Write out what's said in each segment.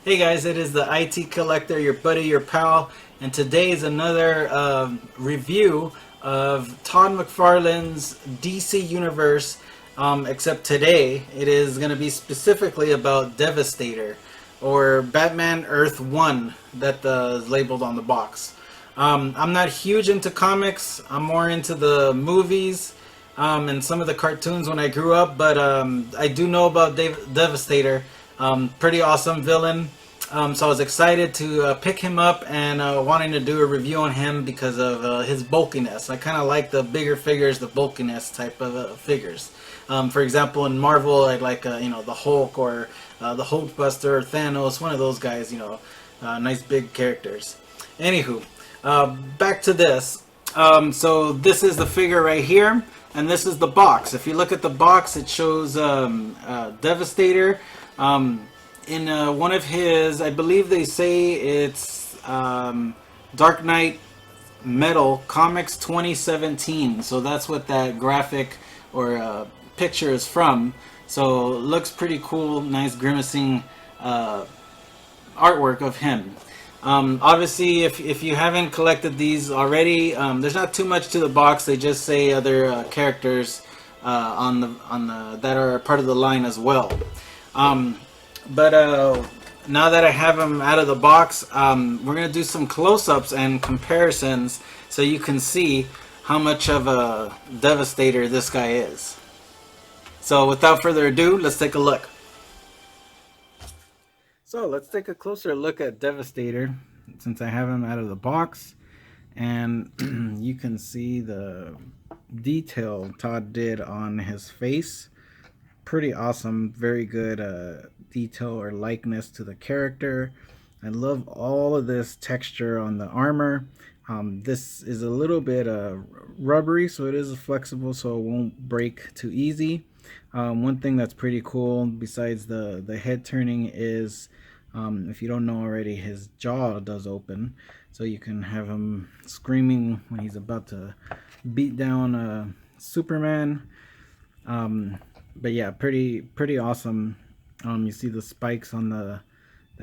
Hey guys, it is the IT Collector, your buddy, your pal, and today is another review of Todd McFarlane's DC Universe. Except today, it is going to be specifically about Devastator, or Batman Earth 1, that is labeled on the box. I'm not huge into comics, I'm more into the movies and some of the cartoons when I grew up, but I do know about Devastator. Pretty awesome villain. So I was excited to pick him up and wanting to do a review on him because of his bulkiness. I kind of like the bigger figures, the bulkiness type of figures. For example, in Marvel, I like the Hulk or the Hulkbuster or Thanos, one of those guys. Nice big characters. Anywho, back to this. So this is the figure right here, and this is the box. If you look at the box, it shows Devastator. In one of his, I believe they say it's Dark Knight Metal Comics 2017. So that's what that graphic or picture is from. So looks pretty cool, nice grimacing artwork of him. Obviously, if you haven't collected these already, there's not too much to the box. They just say other characters on the that are part of the line as well. But now that I have them out of the box, we're gonna do some close-ups and comparisons so you can see how much of a devastator this guy is. So without further ado, let's take a look. So let's take a closer look at Devastator since I have him out of the box, and you can see the detail Todd did on his face. Pretty awesome, very good detail or likeness to the character. I love all of this texture on the armor. This is a little bit rubbery, so it is flexible, so it won't break too easy. One thing that's pretty cool besides the head turning is, if you don't know already, his jaw does open, so you can have him screaming when he's about to beat down Superman. But yeah, pretty awesome. You see the spikes on the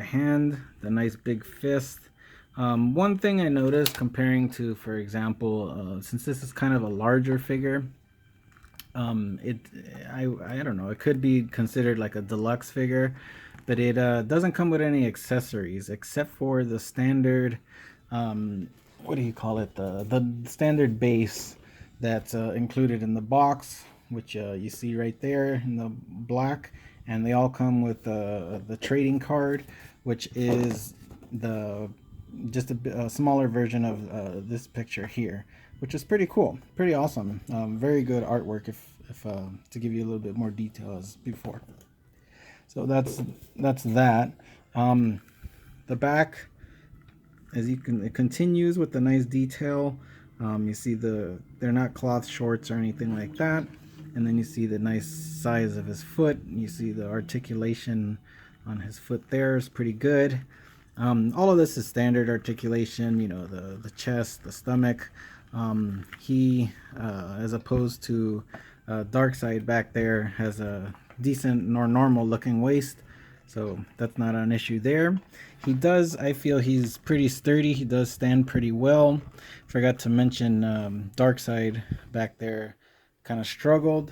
hand, the nice big fist. One thing I noticed comparing to, for example, since this is kind of a larger figure, it I don't know, it could be considered like a deluxe figure, but it doesn't come with any accessories except for the standard, what do you call it, the standard base that's included in the box, which you see right there in the black, and they all come with the trading card, which is the just a smaller version of this picture here, which is pretty cool, pretty awesome. Very good artwork, if to give you a little bit more detail as before. So that's that. The back, as you can, it continues with the nice detail. You see they're not cloth shorts or anything like that. And then you see the nice size of his foot. You see the articulation on his foot there is pretty good. All of this is standard articulation, the chest, the stomach. He, as opposed to Darkseid back there, has a decent or normal looking waist, so that's not an issue there. He does, I feel he's pretty sturdy. He does stand pretty well. Forgot to mention Darkseid back there kind of struggled.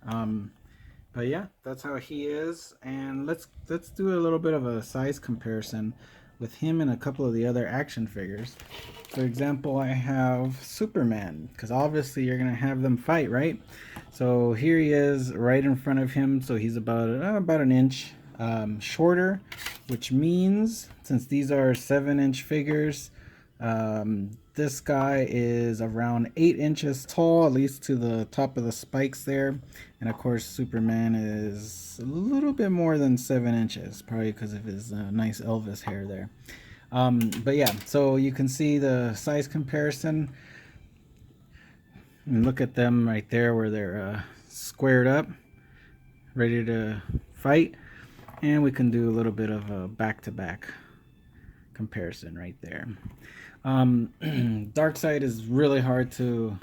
But yeah, that's how he is. And let's do a little bit of a size comparison with him and a couple of the other action figures. For example, I have Superman, because obviously you're gonna have them fight, right? So here he is right in front of him. So he's about an inch shorter, which means since these are 7-inch figures, this guy is around 8 inches tall, at least to the top of the spikes there. And of course, Superman is a little bit more than 7 inches, probably because of his nice Elvis hair there. But yeah, so you can see the size comparison. And look at them right there where they're squared up, ready to fight. And we can do a little bit of a back-to-back comparison right there. Darkseid is really hard to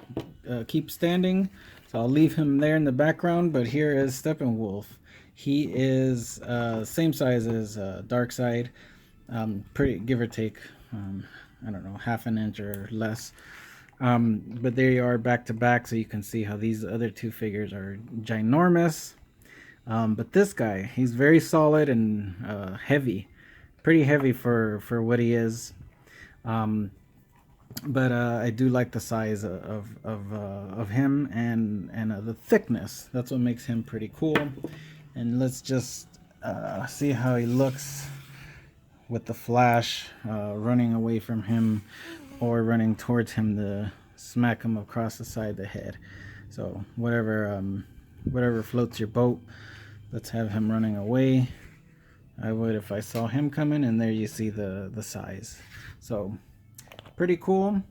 keep standing, so I'll leave him there in the background. But here is Steppenwolf. He is same size as Darkseid, pretty give or take, I don't know, half an inch or less. But there you are back to back, so you can see how these other two figures are ginormous. But this guy, he's very solid and heavy, pretty heavy for what he is. But I do like the size of him and the thickness. That's what makes him pretty cool. And let's just see how he looks with the Flash running away from him or running towards him to smack him across the side of the head. So whatever floats your boat. Let's have him running away. I would if I saw him coming, and there you see the size. So pretty cool.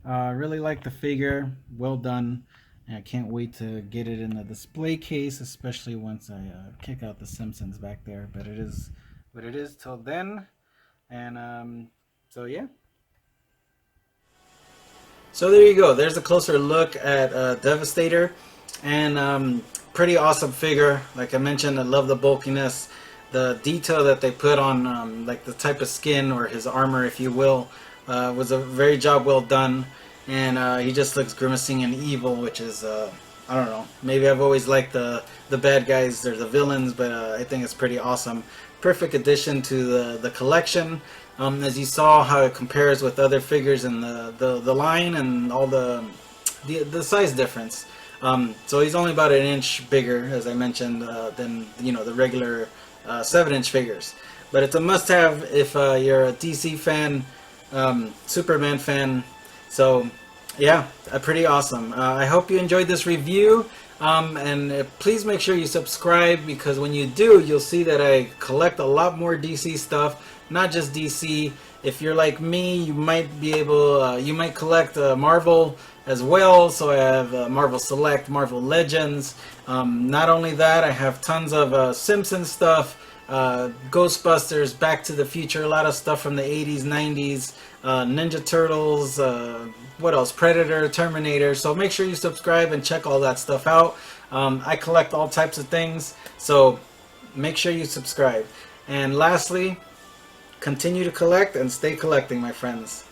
Really like the figure. Well done. And I can't wait to get it in the display case, especially once I kick out the Simpsons back there. But it is what it is till then. And so yeah. So there you go. There's a closer look at Devastator, and pretty awesome figure. Like I mentioned, I love the bulkiness, the detail that they put on, like the type of skin or his armor, if you will, was a very job well done. And he just looks grimacing and evil, which is I don't know. Maybe I've always liked the bad guys or the villains, but I think it's pretty awesome. Perfect addition to the collection. As you saw how it compares with other figures in the line and all the size difference. So he's only about an inch bigger, as I mentioned, than the regular 7-inch figures. But it's a must-have if you're a DC fan, Superman fan. So yeah, pretty awesome. I hope you enjoyed this review. And please make sure you subscribe, because when you do, you'll see that I collect a lot more DC stuff. Not just DC. If you're like me, you might be able, you might collect Marvel as well. So I have Marvel Select, Marvel Legends. Not only that, I have tons of Simpsons stuff, Ghostbusters, Back to the Future, a lot of stuff from the 80s, 90s, Ninja Turtles, what else? Predator, Terminator. So make sure you subscribe and check all that stuff out. I collect all types of things, so make sure you subscribe. And lastly, continue to collect and stay collecting, my friends.